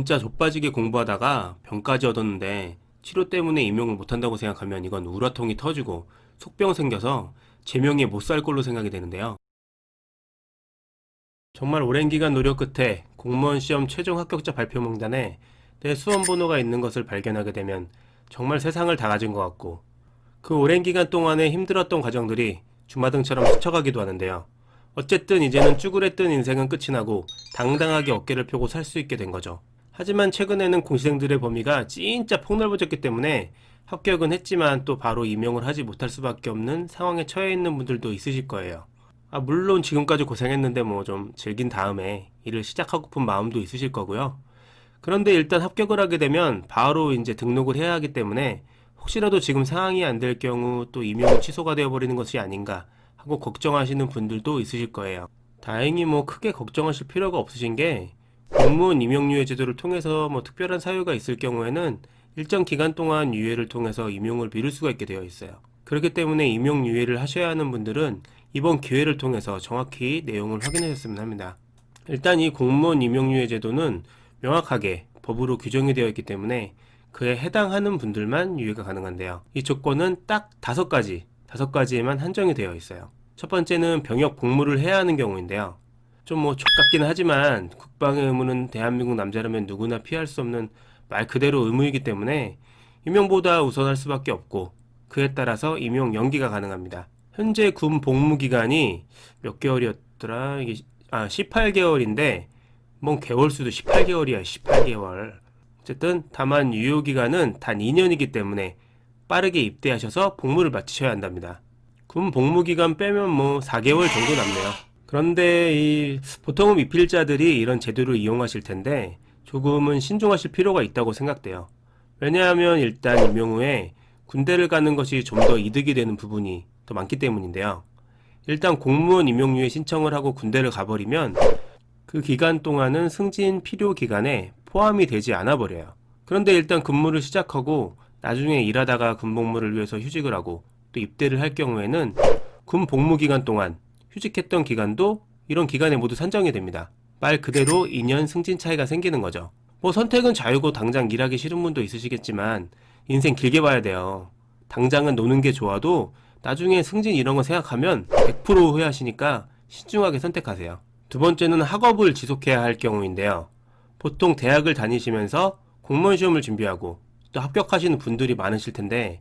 진짜 좆빠지게 공부하다가 병까지 얻었는데 치료 때문에 임용을 못한다고 생각하면 이건 우라통이 터지고 속병 생겨서 제명에 못 살 걸로 생각이 되는데요. 정말 오랜 기간 노력 끝에 공무원 시험 최종 합격자 발표 명단에 내 수험 번호가 있는 것을 발견하게 되면 정말 세상을 다 가진 것 같고, 그 오랜 기간 동안에 힘들었던 과정들이 주마등처럼 스쳐가기도 하는데요. 어쨌든 이제는 쭈그레뜬 인생은 끝이 나고 당당하게 어깨를 펴고 살 수 있게 된 거죠. 하지만 최근에는 공시생들의 범위가 진짜 폭넓어졌기 때문에 합격은 했지만 또 바로 임용을 하지 못할 수밖에 없는 상황에 처해 있는 분들도 있으실 거예요. 물론 지금까지 고생했는데 뭐 좀 즐긴 다음에 일을 시작하고픈 마음도 있으실 거고요. 그런데 일단 합격을 하게 되면 바로 이제 등록을 해야 하기 때문에 혹시라도 지금 상황이 안 될 경우 또 임용이 취소가 되어버리는 것이 아닌가 하고 걱정하시는 분들도 있으실 거예요. 다행히 뭐 크게 걱정하실 필요가 없으신 게, 공무원 임용유예 제도를 통해서 뭐 특별한 사유가 있을 경우에는 일정 기간 동안 유예를 통해서 임용을 미룰 수가 있게 되어 있어요. 그렇기 때문에 임용유예를 하셔야 하는 분들은 이번 기회를 통해서 정확히 내용을 확인하셨으면 합니다. 일단 이 공무원 임용유예 제도는 명확하게 법으로 규정이 되어 있기 때문에 그에 해당하는 분들만 유예가 가능한데요. 이 조건은 딱 5가지에만 한정이 되어 있어요. 첫 번째는 병역 복무를 해야 하는 경우인데요. 좀 뭐 족같긴 하지만 국방의 의무는 대한민국 남자라면 누구나 피할 수 없는 말 그대로 의무이기 때문에 임용보다 우선할 수밖에 없고, 그에 따라서 임용 연기가 가능합니다. 현재 군 복무 기간이 몇 개월이었더라? 이게 18개월인데 뭔 개월수도 18개월이야. 18개월. 어쨌든 다만 유효 기간은 단 2년이기 때문에 빠르게 입대하셔서 복무를 마치셔야 한답니다. 군 복무 기간 빼면 뭐 4개월 정도 남네요. 그런데 보통은 미필자들이 이런 제도를 이용하실 텐데 조금은 신중하실 필요가 있다고 생각돼요. 왜냐하면 일단 임용 후에 군대를 가는 것이 좀 더 이득이 되는 부분이 더 많기 때문인데요. 일단 공무원 임용유예 신청을 하고 군대를 가버리면 그 기간 동안은 승진 필요 기간에 포함이 되지 않아 버려요. 그런데 일단 근무를 시작하고 나중에 일하다가 군 복무를 위해서 휴직을 하고 또 입대를 할 경우에는 군 복무 기간 동안 휴직했던 기간도 이런 기간에 모두 산정이 됩니다. 말 그대로 2년 승진 차이가 생기는 거죠. 뭐 선택은 자유고 당장 일하기 싫은 분도 있으시겠지만 인생 길게 봐야 돼요. 당장은 노는 게 좋아도 나중에 승진 이런 거 생각하면 100% 후회하시니까 신중하게 선택하세요. 두 번째는 학업을 지속해야 할 경우인데요. 보통 대학을 다니시면서 공무원 시험을 준비하고 또 합격하시는 분들이 많으실 텐데,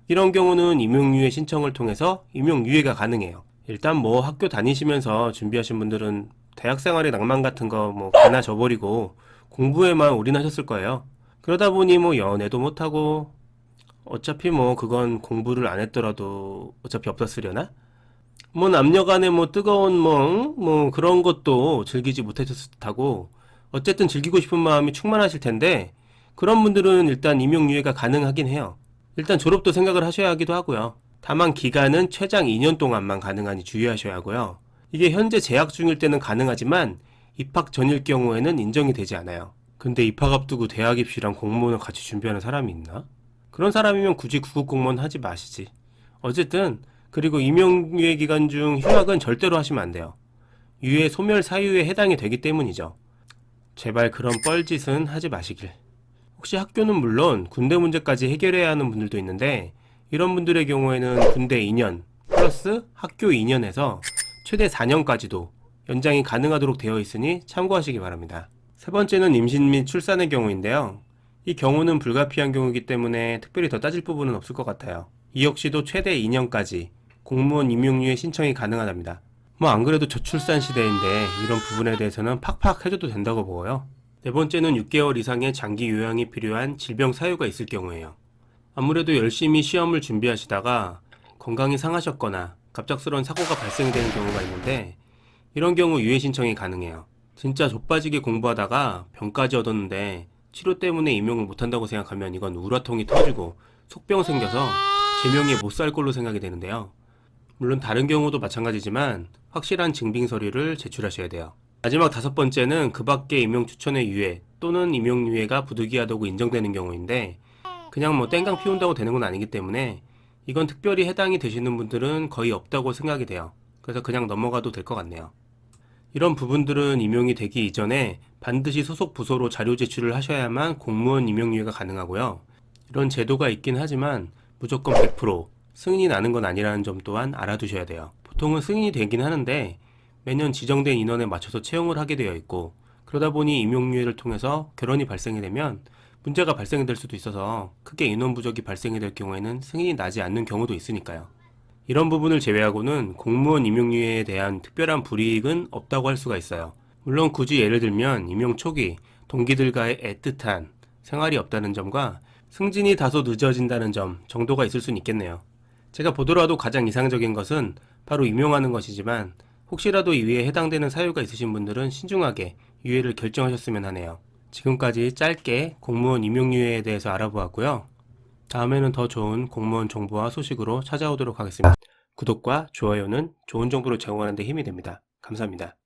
이런 경우는 임용유예 신청을 통해서 임용유예가 가능해요. 일단 뭐 학교 다니시면서 준비하신 분들은 대학생활의 낭만 같은 거 뭐 개나 져버리고 공부에만 올인하셨을 거예요. 그러다 보니 뭐 연애도 못하고, 어차피 뭐 그건 공부를 안 했더라도 어차피 없었으려나? 뭐 남녀간의 뭐 뜨거운 뭐 그런 것도 즐기지 못하셨을 듯하고, 어쨌든 즐기고 싶은 마음이 충만하실 텐데 그런 분들은 일단 임용유예가 가능하긴 해요. 일단 졸업도 생각을 하셔야 하기도 하고요. 다만 기간은 최장 2년 동안만 가능하니 주의하셔야 하고요. 이게 현재 재학 중일 때는 가능하지만 입학 전일 경우에는 인정이 되지 않아요. 근데 입학 앞두고 대학 입시랑 공무원을 같이 준비하는 사람이 있나? 그런 사람이면 굳이 구급 공무원 하지 마시지. 어쨌든 그리고 임용유예 기간 중 휴학은 절대로 하시면 안 돼요. 유예 소멸 사유에 해당이 되기 때문이죠. 제발 그런 뻘짓은 하지 마시길. 혹시 학교는 물론 군대 문제까지 해결해야 하는 분들도 있는데, 이런 분들의 경우에는 군대 2년 플러스 학교 2년에서 최대 4년까지도 연장이 가능하도록 되어 있으니 참고하시기 바랍니다. 세 번째는 임신 및 출산의 경우인데요. 이 경우는 불가피한 경우이기 때문에 특별히 더 따질 부분은 없을 것 같아요. 이 역시도 최대 2년까지 공무원 임용유예 신청이 가능하답니다. 뭐 안 그래도 저출산 시대인데 이런 부분에 대해서는 팍팍 해줘도 된다고 보고요. 네 번째는 6개월 이상의 장기 요양이 필요한 질병 사유가 있을 경우에요. 아무래도 열심히 시험을 준비하시다가 건강이 상하셨거나 갑작스러운 사고가 발생이 되는 경우가 있는데, 이런 경우 유예 신청이 가능해요. 진짜 좆빠지게 공부하다가 병까지 얻었는데 치료 때문에 임용을 못한다고 생각하면 이건 우라통이 터지고 속병 생겨서 제명에 못 살 걸로 생각이 되는데요. 물론 다른 경우도 마찬가지지만 확실한 증빙 서류를 제출하셔야 돼요. 마지막 5번째는 그 밖의 임용 추천의 유예 또는 임용 유예가 부득이하다고 인정되는 경우인데, 그냥 뭐 땡강 피운다고 되는 건 아니기 때문에 이건 특별히 해당이 되시는 분들은 거의 없다고 생각이 돼요. 그래서 그냥 넘어가도 될 것 같네요. 이런 부분들은 임용이 되기 이전에 반드시 소속 부서로 자료 제출을 하셔야만 공무원 임용유예가 가능하고요. 이런 제도가 있긴 하지만 무조건 100% 승인이 나는 건 아니라는 점 또한 알아두셔야 돼요. 보통은 승인이 되긴 하는데 매년 지정된 인원에 맞춰서 채용을 하게 되어 있고, 그러다 보니 임용유예를 통해서 결혼이 발생이 되면 문제가 발생이 될 수도 있어서 크게 인원 부족이 발생이 될 경우에는 승인이 나지 않는 경우도 있으니까요. 이런 부분을 제외하고는 공무원 임용유예에 대한 특별한 불이익은 없다고 할 수가 있어요. 물론 굳이 예를 들면 임용 초기 동기들과의 애틋한 생활이 없다는 점과 승진이 다소 늦어진다는 점 정도가 있을 수는 있겠네요. 제가 보더라도 가장 이상적인 것은 바로 임용하는 것이지만, 혹시라도 이위에 해당되는 사유가 있으신 분들은 신중하게 유예를 결정하셨으면 하네요. 지금까지 짧게 공무원 임용유예에 대해서 알아보았고요. 다음에는 더 좋은 공무원 정보와 소식으로 찾아오도록 하겠습니다. 구독과 좋아요는 좋은 정보를 제공하는 데 힘이 됩니다. 감사합니다.